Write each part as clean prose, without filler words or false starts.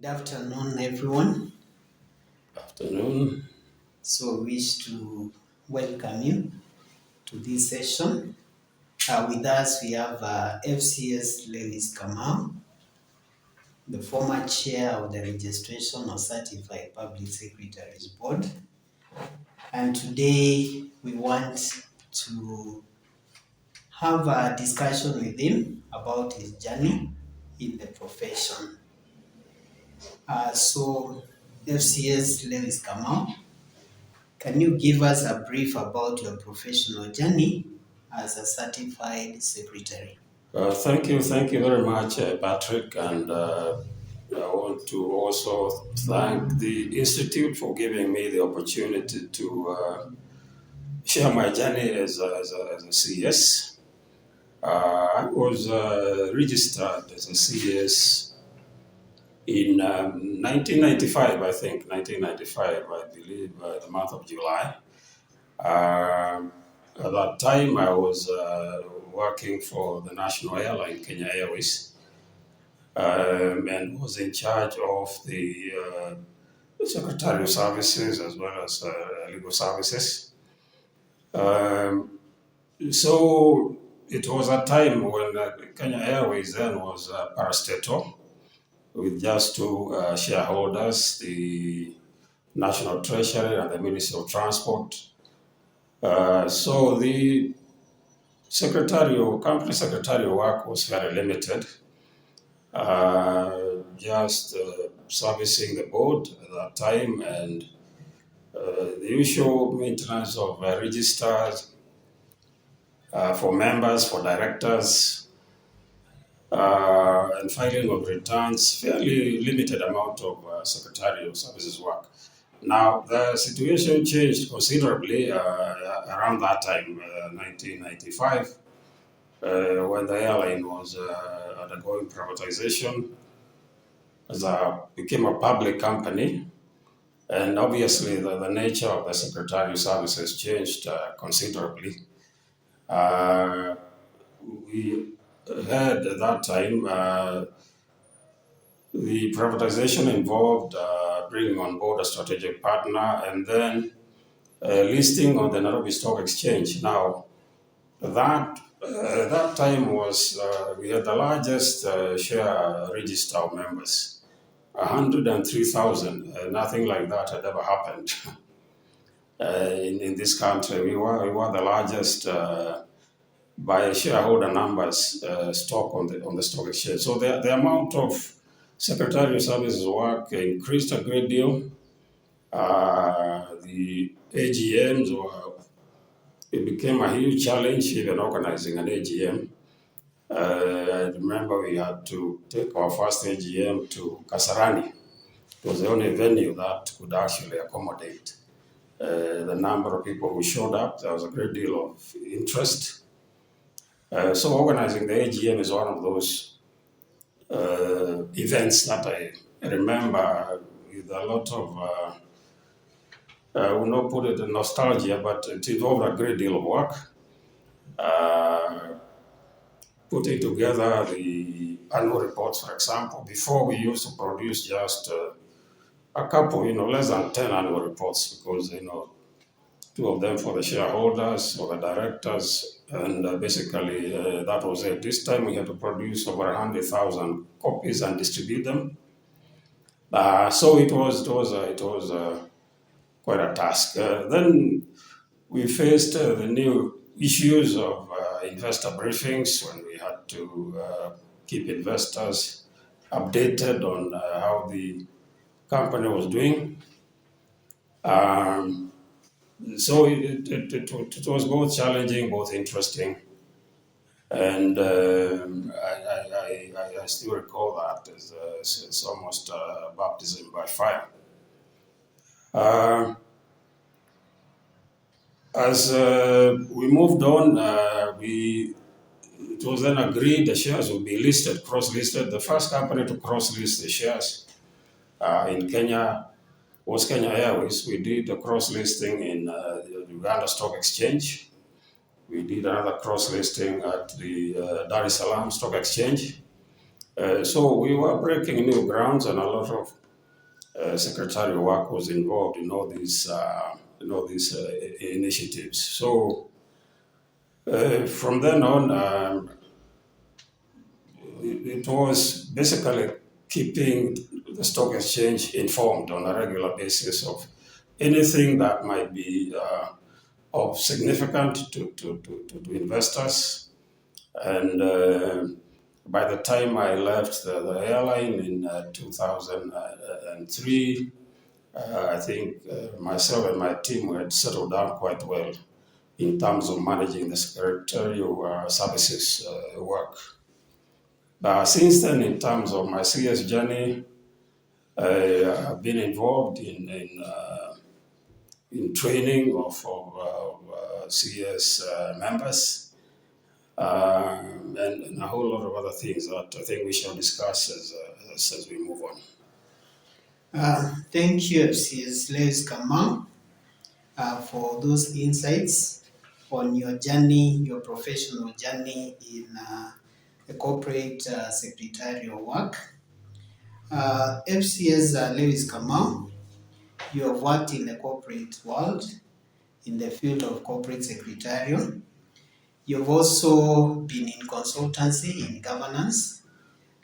afternoon, everyone. Afternoon. So, we wish to welcome you to this session. With us, we have FCS Lewis Kamau, the former chair of the Registration of Certified Public Secretaries Board. And today, we want to have a discussion with him about his journey in the profession. FCS Lewis Kamau, can you give us a brief about your professional journey as a certified secretary? Thank you very much, Patrick, and I want to also thank the Institute for giving me the opportunity to share my journey as a CS. I was registered as a CS in 1995, I think, 1995, I believe, the month of July. At that time, I was working for the national airline, Kenya Airways, and was in charge of the secretarial services as well as legal services. So it was a time when Kenya Airways then was parastatal, with just two shareholders, the National Treasury and the Ministry of Transport. So the company secretarial work was very limited, just servicing the board at that time and the usual maintenance of registers for members, for directors, and filing of returns, fairly limited amount of secretarial services work. Now, the situation changed considerably around that time, 1995, when the airline was undergoing privatization, became a public company, and obviously the nature of the secretarial services changed considerably. We had at that time the privatization involved bringing on board a strategic partner and then listing on the Nairobi Stock Exchange. Now, that time was we had the largest share register of members, 103,000. Nothing like that had ever happened in this country. We were the largest by shareholder numbers stock on the stock exchange. So the amount of secretarial services work increased a great deal. The AGMs it became a huge challenge, even organizing an AGM. I remember we had to take our first AGM to Kasarani. It was the only venue that could actually accommodate the number of people who showed up. There was a great deal of interest. So organizing the AGM is one of those events that I remember with a lot of, I will not put it in nostalgia, but it involved a great deal of work. Putting together the annual reports, for example. Before, we used to produce just a couple, less than 10 annual reports, because, two of them for the shareholders or the directors, and basically that was it. This time we had to produce over 100,000 copies and distribute them. So it was quite a task. Then we faced the new issues of investor briefings, when we had to keep investors updated on how the company was doing. So it was both challenging, both interesting, and I still recall that it's almost baptism by fire. As we moved on, it was then agreed the shares would be listed, cross-listed. The first company to cross-list the shares in Kenya was Kenya Airways. We did a cross-listing in the Uganda Stock Exchange. We did another cross-listing at the Dar es Salaam Stock Exchange. So we were breaking new grounds, and a lot of secretarial work was involved in all these initiatives. So from then on, it was basically keeping the stock exchange informed on a regular basis of anything that might be of significant to investors. And by the time I left the airline in 2003, I think myself and my team had settled down quite well in terms of managing the secretarial services work. Since then, in terms of my CS journey, I have been involved in training of CS members and a whole lot of other things that I think we shall discuss as we move on. Thank you, FCS Lewis Kamau, for those insights on your journey, your professional journey in the corporate secretarial work. FCS Lewis Kamau, you have worked in the corporate world in the field of corporate secretarial. You've also been in consultancy in governance,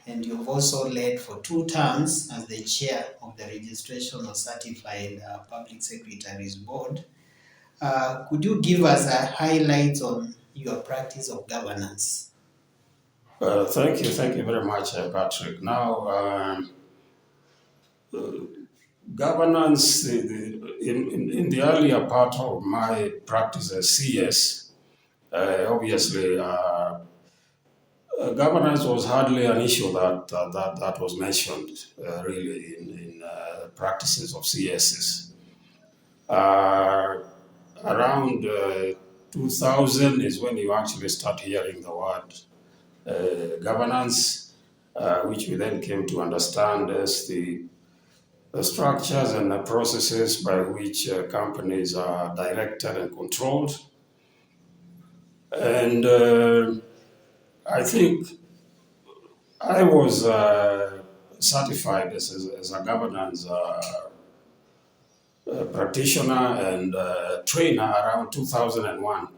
and you've also led for 2 terms as the chair of the Registration of Certified Public Secretaries Board. Could you give us a highlight on your practice of governance? Thank you very much, Patrick. Now, governance, in the earlier part of my practice as CS, obviously, governance was hardly an issue that was mentioned really in practices of CSs. Around 2000 is when you actually start hearing the word governance, which we then came to understand as the structures and the processes by which companies are directed and controlled. And I think I was certified as a governance practitioner and trainer around 2001.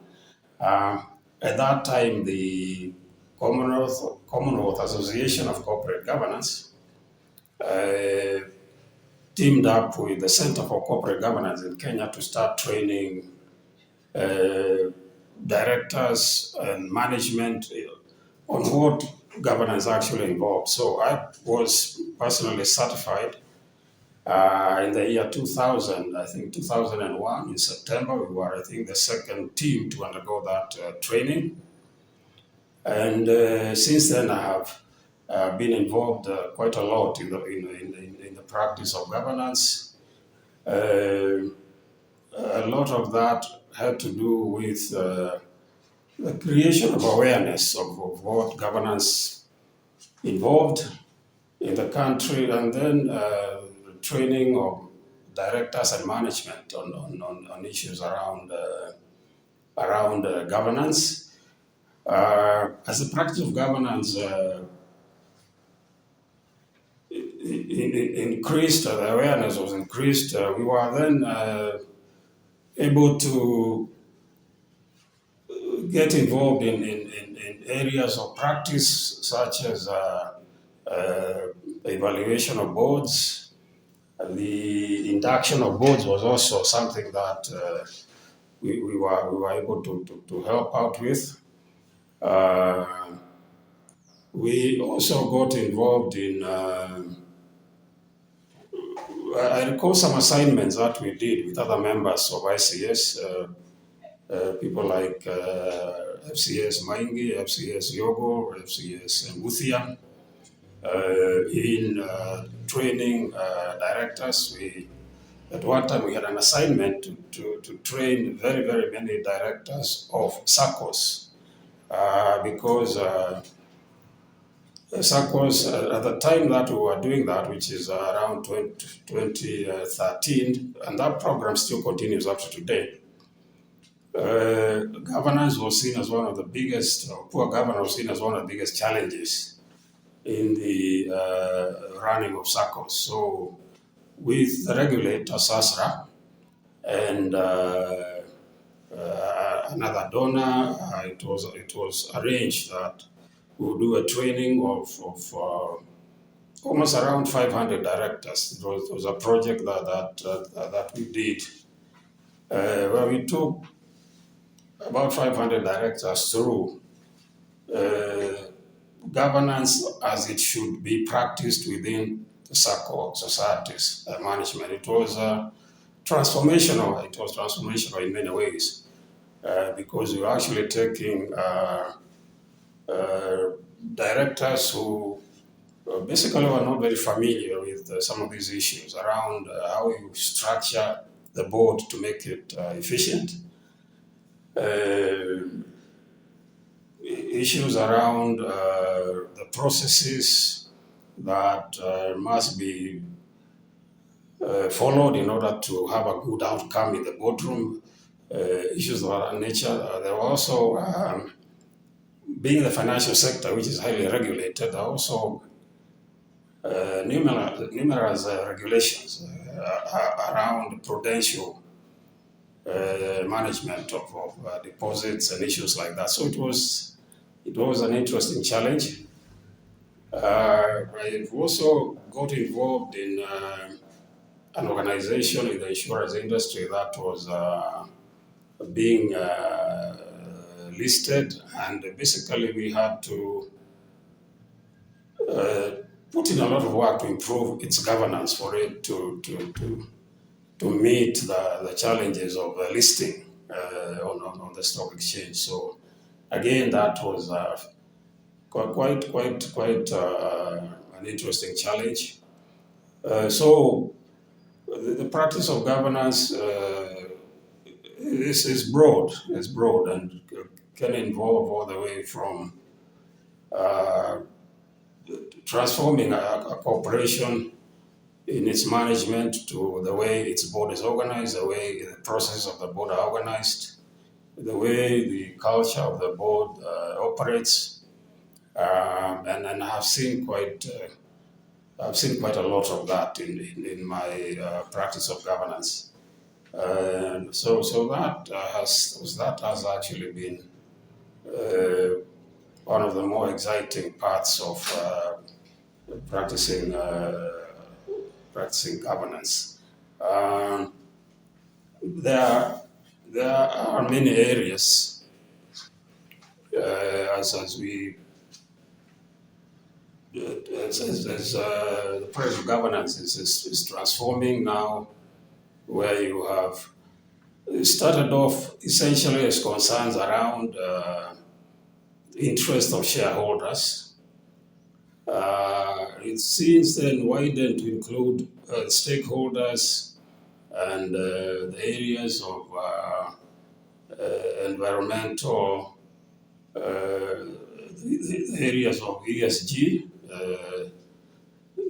At that time, the Commonwealth Association of Corporate Governance teamed up with the Center for Corporate Governance in Kenya to start training directors and management on what governance actually involved. So I was personally certified in the year 2000, I think 2001 in September. We were, I think, the second team to undergo that training. And since then, I have been involved quite a lot in the practice of governance. A lot of that had to do with the creation of awareness of what governance involved in the country, and then training of directors and management on issues around governance. As the practice of governance increased, the awareness was increased, we were then able to get involved in areas of practice such as evaluation of boards. The induction of boards was also something that we were able to help out with. We also got involved in, I recall some assignments that we did with other members of ICS, people like FCS Maingi, FCS Yogo, FCS Muthia, in training directors. At one time we had an assignment to train very, very many directors of SACCOs, because SACCOs, at the time that we were doing that, which is around 2013, and that program still continues up to today, governance was seen as one of the biggest, poor governance was seen as one of the biggest challenges in the running of SACCOs. So with the regulator, SASRA, and another donor, it was arranged that we would do a training of almost around 500 directors. It was a project that we did, where we took about 500 directors through governance as it should be practiced within the SACCO societies management. It was transformational. It was transformational in many ways because we were actually taking directors who basically were not very familiar with some of these issues around how you structure the board to make it efficient. Issues around the processes that must be followed in order to have a good outcome in the boardroom, issues of that nature. There were also, being the financial sector, which is highly regulated, there are also numerous regulations around prudential management of deposits and issues like that. So it was an interesting challenge. I've also got involved in an organization in the insurance industry that was being listed, and basically we had to put in a lot of work to improve its governance for it to meet the challenges of listing on the stock exchange. So again, that was quite an interesting challenge. So the practice of governance is broad. It's broad and can involve all the way from transforming a corporation in its management to the way its board is organized, the way the processes of the board are organized, the way the culture of the board operates, and I've seen quite a lot of that in my practice of governance. So that has actually been one of the more exciting parts of practicing governance. There are many areas as the practice of governance is transforming now, where you have started off essentially as concerns around interest of shareholders. It's since then widened to include stakeholders and the areas of environmental, the areas of ESG.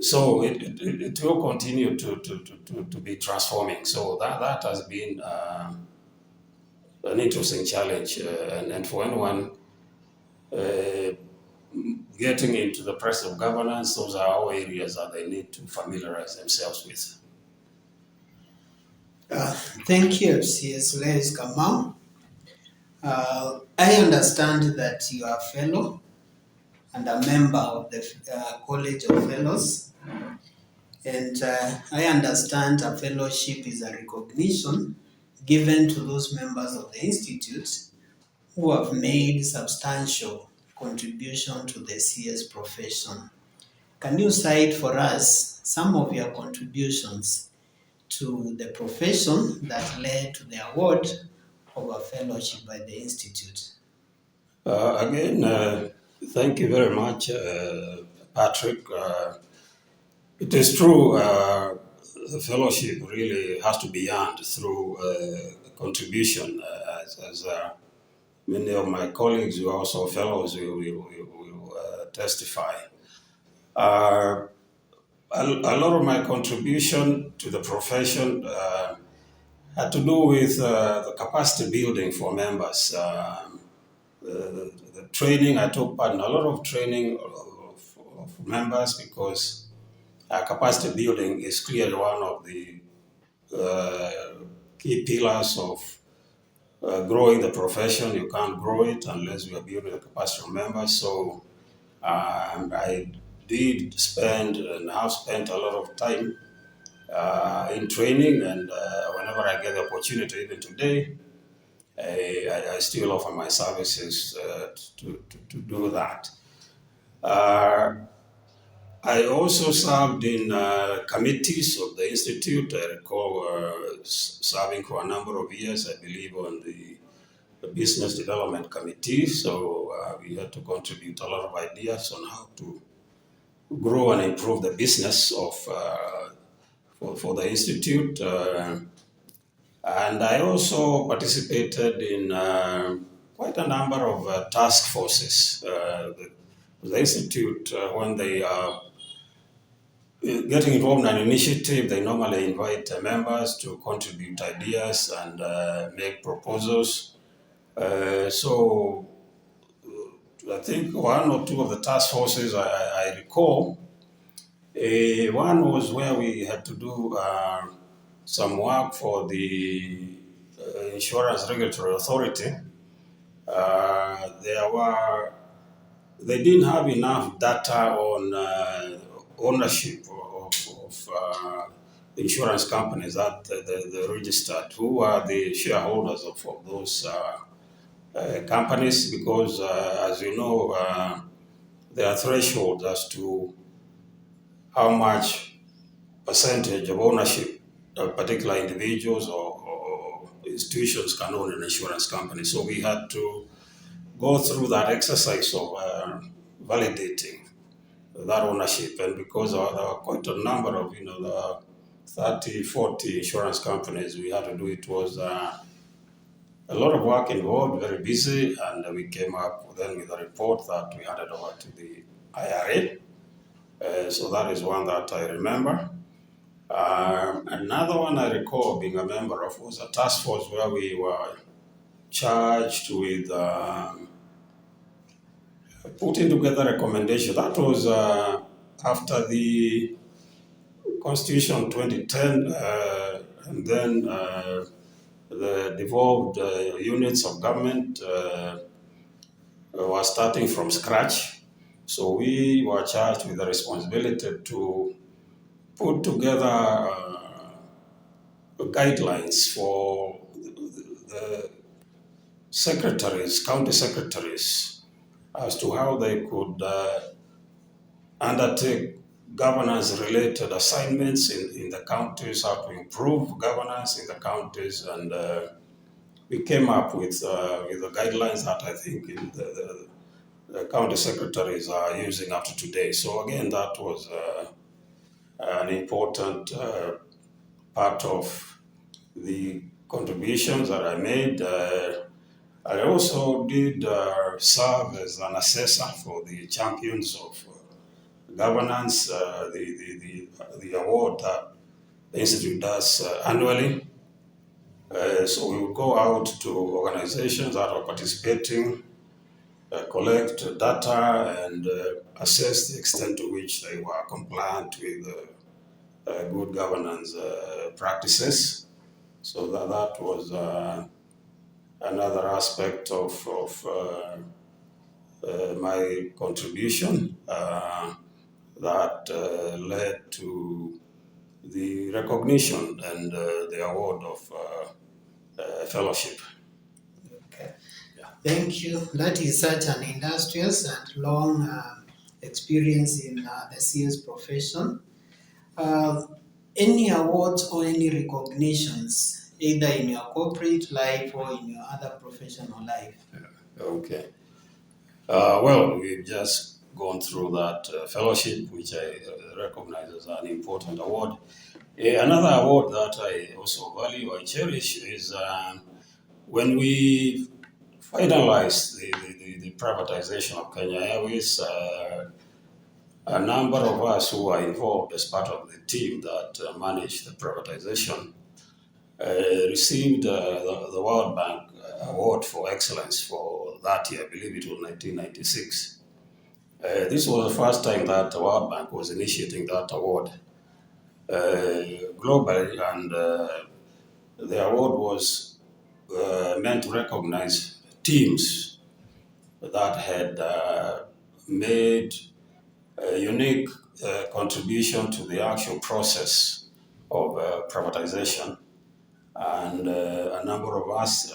So it will continue to be transforming. So that has been an interesting challenge, and for anyone getting into the process of governance, those are all areas that they need to familiarize themselves with. Thank you, FCS Ladies Kamau. I understand that you are a fellow and a member of the College of Fellows. And I understand a fellowship is a recognition given to those members of the Institute who have made substantial contribution to the CS profession. Can you cite for us some of your contributions to the profession that led to the award of a fellowship by the Institute? Again, thank you very much, Patrick. It is true, the fellowship really has to be earned through contribution, as many of my colleagues who are also fellows will testify. A lot of my contribution to the profession had to do with the capacity building for members. The training I took part in, a lot of training of members, because capacity building is clearly one of the key pillars of growing the profession. You can't grow it unless you are building the capacity of members. So I did spend and have spent a lot of time in training, and whenever I get the opportunity, even today, I still offer my services to do that. I also served in committees of the Institute. I recall serving for a number of years, I believe, on the Business Development Committee. So we had to contribute a lot of ideas on how to grow and improve the business of for the Institute. And I also participated in quite a number of task forces. The Institute, when they are getting involved in an initiative, they normally invite members to contribute ideas and make proposals. So I think one or two of the task forces I recall, one was where we had to do some work for the Insurance Regulatory Authority. They didn't have enough data on ownership of insurance companies that they registered, who are the shareholders of those companies, because as you know, there are thresholds as to how much percentage of ownership of particular individuals or institutions can own an insurance company. So we had to go through that exercise of validating that ownership. And because there were quite a number of, the 30, 40 insurance companies, we had to do it. Was a lot of work involved, very busy, and we came up then with a report that we handed over to the IRA. So that is one that I remember. Another one I recall being a member of was a task force where we were charged with putting together recommendation. That was after the Constitution 2010, and then the devolved units of government were starting from scratch. So we were charged with the responsibility to put together guidelines for the secretaries, county secretaries, as to how they could undertake governance-related assignments in the counties, how to improve governance in the counties, and we came up with the guidelines that I think the county secretaries are using up to today. So again, that was an important part of the contributions that I made. I also did serve as an assessor for the Champions of Governance, the award that the Institute does annually. So we would go out to organizations that are participating, collect data, and assess the extent to which they were compliant with good governance practices. So that was another aspect of my contribution that led to the recognition and the award of fellowship. Okay. Yeah. Thank you. That is such an industrious and long experience in the CS profession. Any awards or any recognitions, either in your corporate life or in your other professional life? Okay. Well, we've just gone through that fellowship, which I recognize as an important award. Another award that I also value, I cherish, is when we finalized the privatization of Kenya Airways. A number of us who were involved as part of the team that managed the privatization received the World Bank Award for Excellence for that year. I believe it was 1996. This was the first time that the World Bank was initiating that award globally, and the award was meant to recognize teams that had made a unique contribution to the actual process of privatization. And a number of us,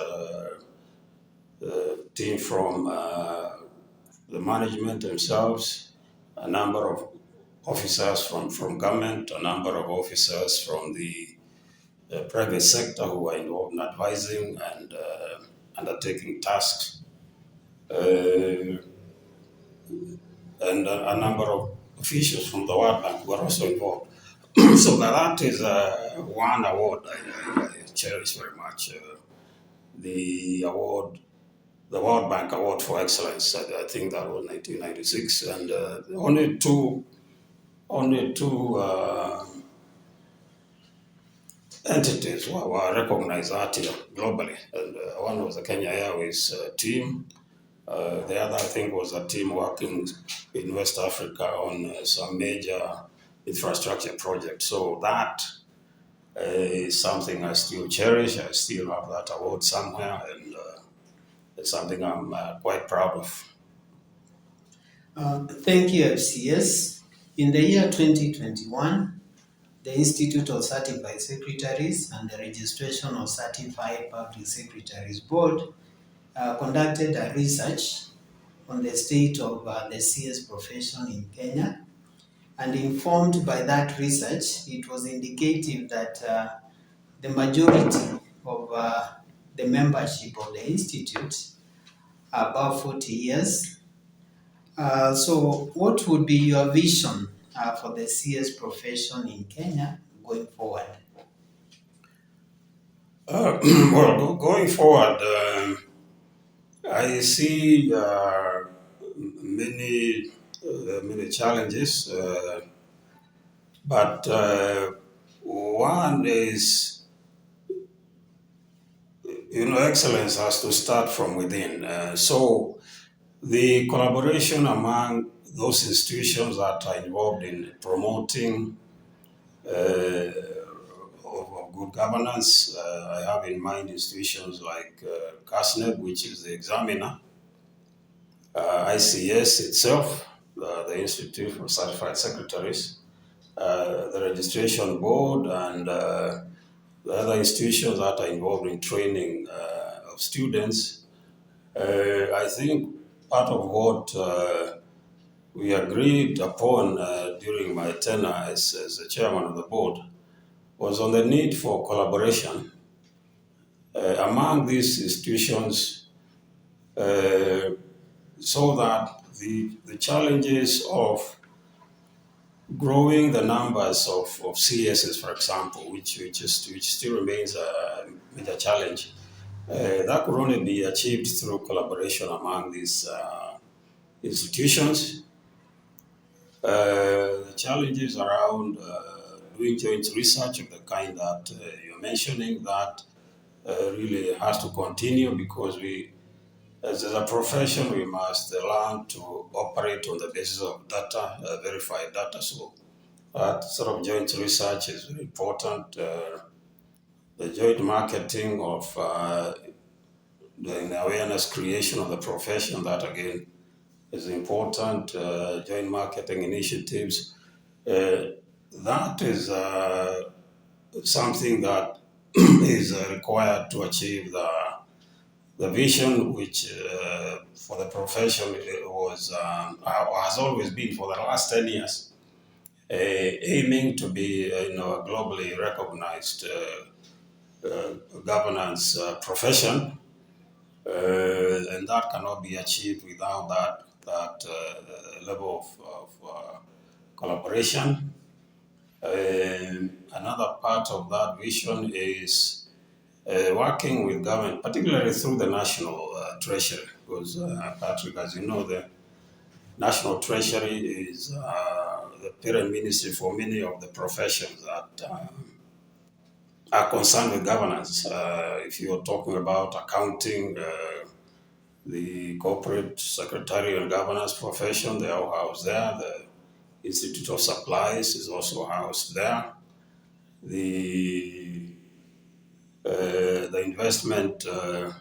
team from the management themselves, a number of officers from government, a number of officers from the private sector who were involved in advising and undertaking tasks, and a number of officials from the World Bank were also involved. So that is one award I cherish very much. The award, the World Bank Award for Excellence. I think that was 1996, and only two entities were recognized that year globally, and one was the Kenya Airways team. The other, I think, was a team working in West Africa on some major infrastructure project. So that is something I still cherish. I still have that award somewhere, and it's something I'm quite proud of. Thank you, FCS. In the year 2021, the Institute of Certified Secretaries and the Registration of Certified Public Secretaries Board conducted a research on the state of the CS profession in Kenya. And informed by that research, it was indicative that the majority of the membership of the Institute are above 40 years. So what would be your vision for the CS profession in Kenya going forward? Well, going forward, I see many challenges, but one is, excellence has to start from within. So the collaboration among those institutions that are involved in promoting of good governance. I have in mind institutions like CASNEB, which is the examiner, ICS itself, the Institute for Certified Secretaries, the registration board, and the other institutions that are involved in training of students. I think part of what we agreed upon during my tenure as the chairman of the board was on the need for collaboration among these institutions so that the challenges of growing the numbers of CSs, for example, which still remains a major challenge, that could only be achieved through collaboration among these institutions. The challenges around doing joint research of the kind that you're mentioning, that really has to continue, because we, as a profession, we must learn to operate on the basis of data, verified data. So that sort of joint research is very important. The joint marketing of the awareness creation of the profession, that again is important. Joint marketing initiatives. That is something that is required to achieve the vision, which for the profession was has always been for the last 10 years, aiming to be a globally recognized governance profession, and that cannot be achieved without that level of collaboration. Another part of that vision is working with government, particularly through the National Treasury, because Patrick, as you know, the National Treasury is the parent ministry for many of the professions that are concerned with governance. If you're talking about accounting, the corporate secretarial and governance profession, they are housed there. The Institute of Supplies is also housed there. The investment, the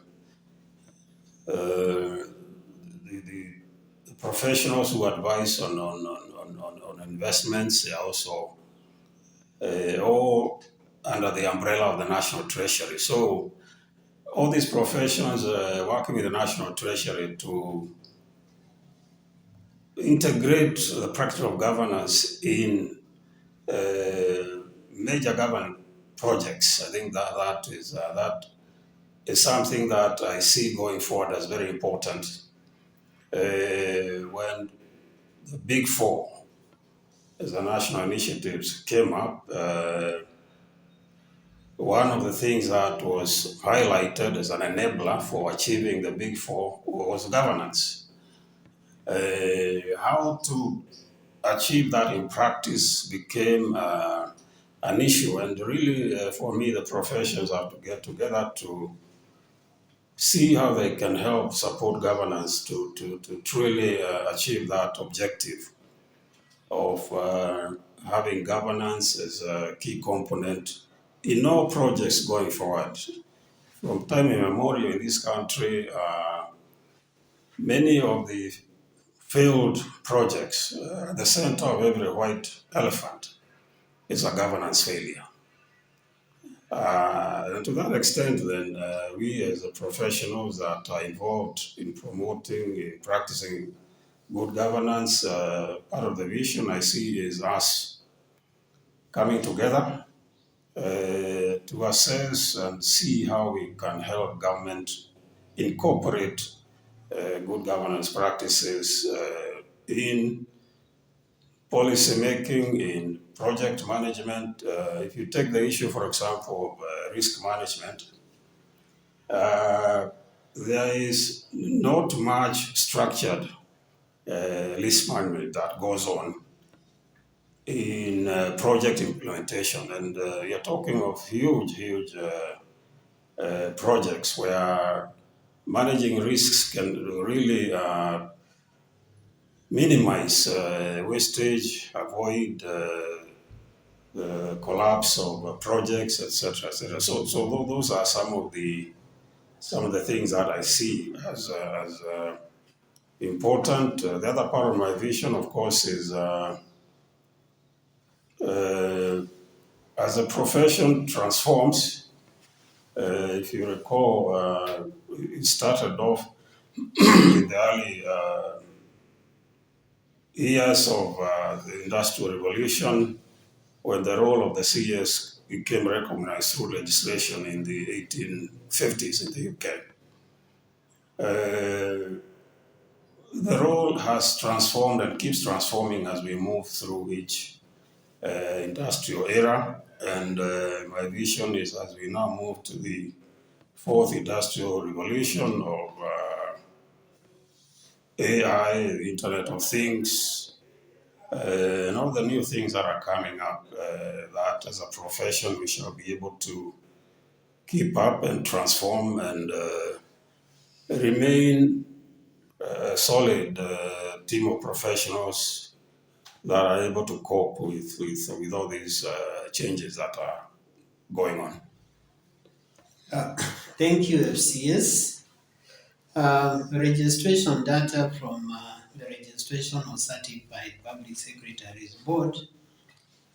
professionals who advise on investments, they are also all under the umbrella of the National Treasury. So all these professions working with the National Treasury to integrate the practice of governance in major government projects. I think that is something that I see going forward as very important. When the Big Four, as the national initiatives came up, one of the things that was highlighted as an enabler for achieving the Big Four was governance. How to achieve that in practice became an issue, and really, for me, the professions have to get together to see how they can help support governance to truly achieve that objective of having governance as a key component in all projects going forward. From time immemorial in this country, many of the failed projects, at the center of every white elephant is a governance failure. And to that extent, then, we as the professionals that are involved in promoting, in practicing good governance, part of the vision I see is us coming together to assess and see how we can help government incorporate good governance practices in policy making, in project management. If you take the issue, for example, of risk management, there is not much structured risk management that goes on in project implementation. And you're talking of huge projects where managing risks can really minimize wastage, avoid the collapse of projects, etc., etc. So those are some of the things that I see as important. The other part of my vision, of course, is as a profession transforms. If you recall, it started off in the early years of the Industrial Revolution, when the role of the CS became recognized through legislation in the 1850s in the UK. The role has transformed and keeps transforming as we move through each industrial era, and my vision is as we now move to the fourth industrial revolution of AI, the Internet of Things, and all the new things that are coming up, that as a profession we shall be able to keep up and transform and remain a solid team of professionals that are able to cope with all these changes that are going on. Thank you, FCS. Registration data from the Registration of Certified Public Secretaries Board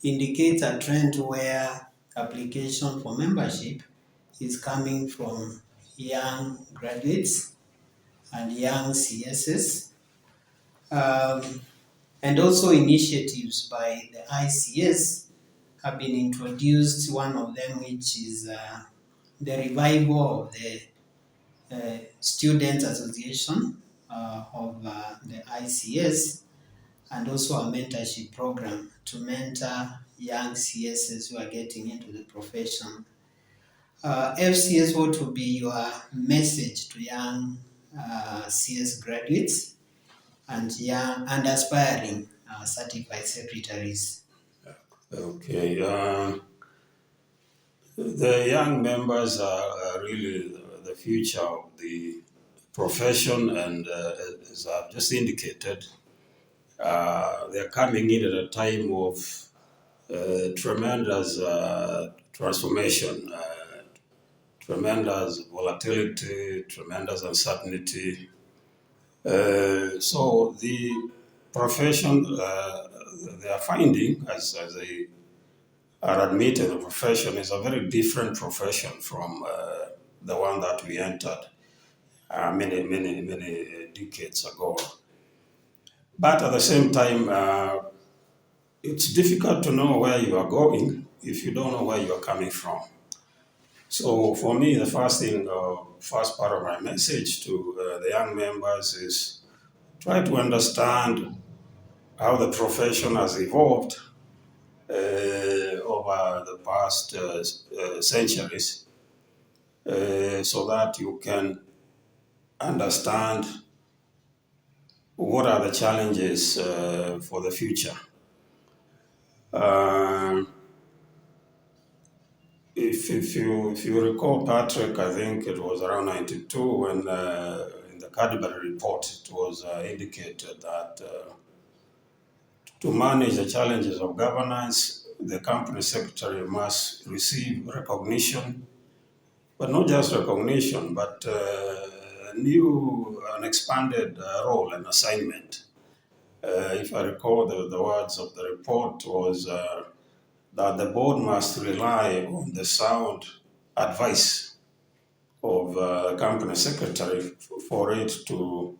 indicates a trend where application for membership is coming from young graduates and young CSs, and also initiatives by the ICS have been introduced, one of them which is the revival of the Students Association of the ICS, and also a mentorship program to mentor young CSs who are getting into the profession. FCS, what would be your message to young CS graduates and aspiring certified secretaries? Okay. The young members are really the future of the profession, and as I've just indicated, they're coming in at a time of tremendous transformation, tremendous volatility, tremendous uncertainty. So the profession they are finding, as they are admitted, the profession is a very different profession from the one that we entered many decades ago. But at the same time, it's difficult to know where you are going if you don't know where you are coming from. So for me, the first part of my message to the young members is try to understand how the profession has evolved over the past centuries, so that you can understand what are the challenges for the future. If you recall, Patrick, I think it was around 92 when in the Cadbury report it was indicated that to manage the challenges of governance, the company secretary must receive recognition, but not just recognition, but an expanded role and assignment. If I recall, the words of the report was that the board must rely on the sound advice of the company secretary for it to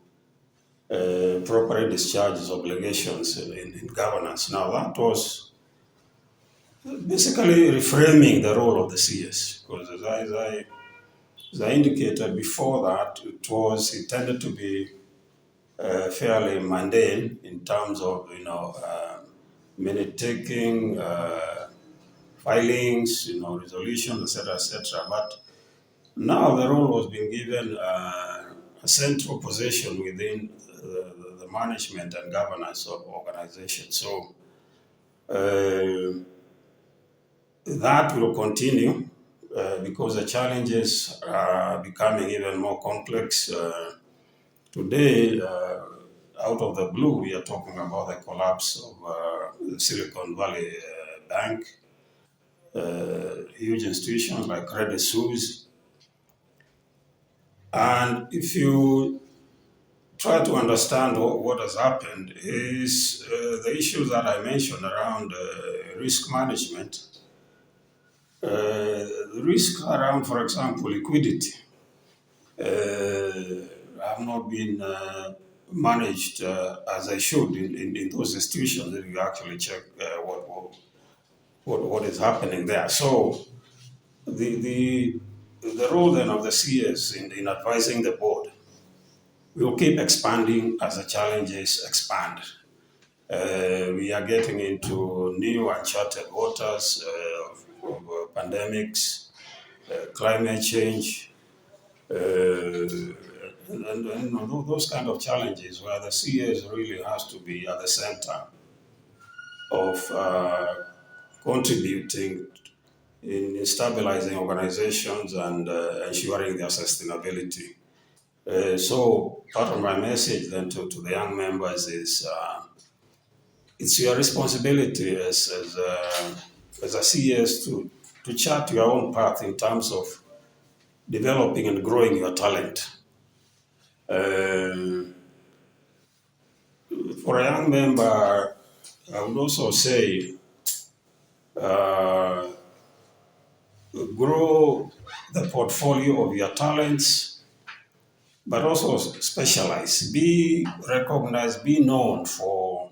properly discharge its obligations in governance. Now, that was basically reframing the role of the CS, because as I indicated before that, it tended to be fairly mundane in terms of minute taking, filings, resolutions, etc. But now the role was being given a central position within the management and governance of organizations. So that will continue because the challenges are becoming even more complex. Today, out of the blue, we are talking about the collapse of the Silicon Valley Bank, huge institutions like Credit Suisse. And if you try to understand what has happened, is the issues that I mentioned around risk management, the risks around, for example, liquidity, have not been managed as they should in those institutions if you actually check what is happening there. So the role then of the CS in advising the board will keep expanding as the challenges expand. We are getting into new uncharted waters of pandemics, climate change, and those kind of challenges where the CS really has to be at the center of contributing in stabilizing organizations and ensuring their sustainability. So part of my message then to the young members is it's your responsibility as a CS to chart your own path in terms of developing and growing your talent. For a young member, I would also say grow the portfolio of your talents, but also specialize. Be recognized, be known for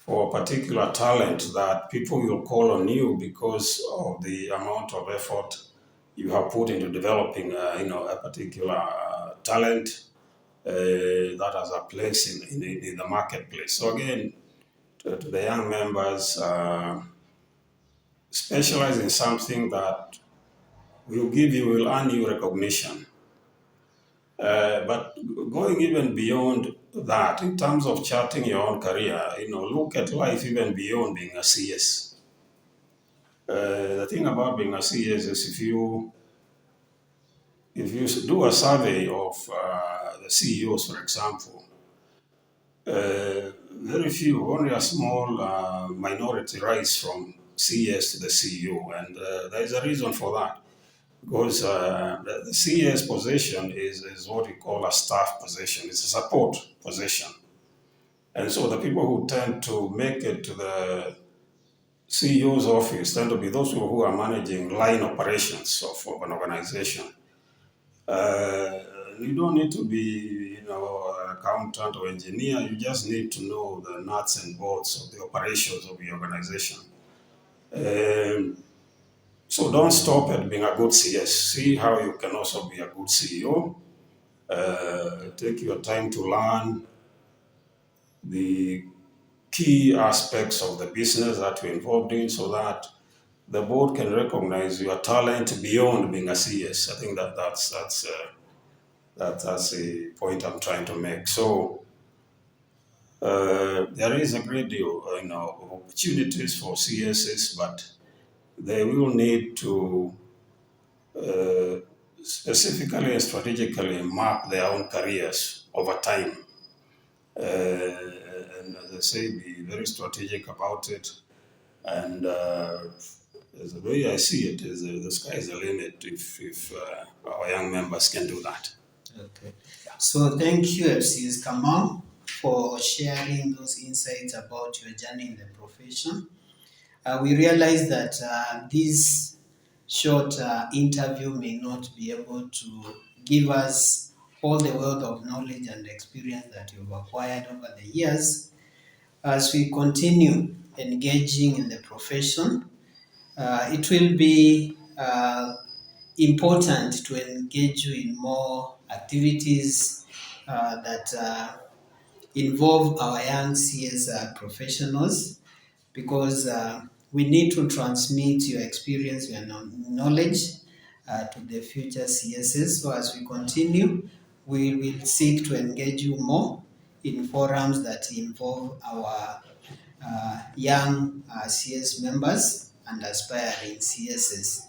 a particular talent that people will call on you because of the amount of effort you have put into developing, a particular talent that has a place in the marketplace. So again, to the young members, specialize in something that will earn you recognition. But going even beyond that, in terms of charting your own career, look at life even beyond being a CS. The thing about being a CS is if if you do a survey of the CEOs, for example, very few, only a small minority rise from CS to the CEO, and there is a reason for that. Because the CES position is what we call a staff position. It's a support position. And so the people who tend to make it to the CEO's office tend to be those people who are managing line operations of an organization. You don't need to be, an accountant or engineer. You just need to know the nuts and bolts of the operations of the organization. So don't stop at being a good CS. See how you can also be a good CEO. Take your time to learn the key aspects of the business that you're involved in so that the board can recognize your talent beyond being a CS. I think that's the point I'm trying to make. So there is a great deal of opportunities for CSs, but they will need to specifically and strategically map their own careers over time. And as I say, be very strategic about it. And the way I see it is the sky is the limit if our young members can do that. Okay. So thank you, FCS Kamau, for sharing those insights about your journey in the profession. We realize that this short interview may not be able to give us all the wealth of knowledge and experience that you've acquired over the years. As we continue engaging in the profession, it will be important to engage you in more activities that involve our young CS professionals, because we need to transmit your experience and knowledge to the future CSs. So as we continue, we will seek to engage you more in forums that involve our young CS members and aspiring CSs.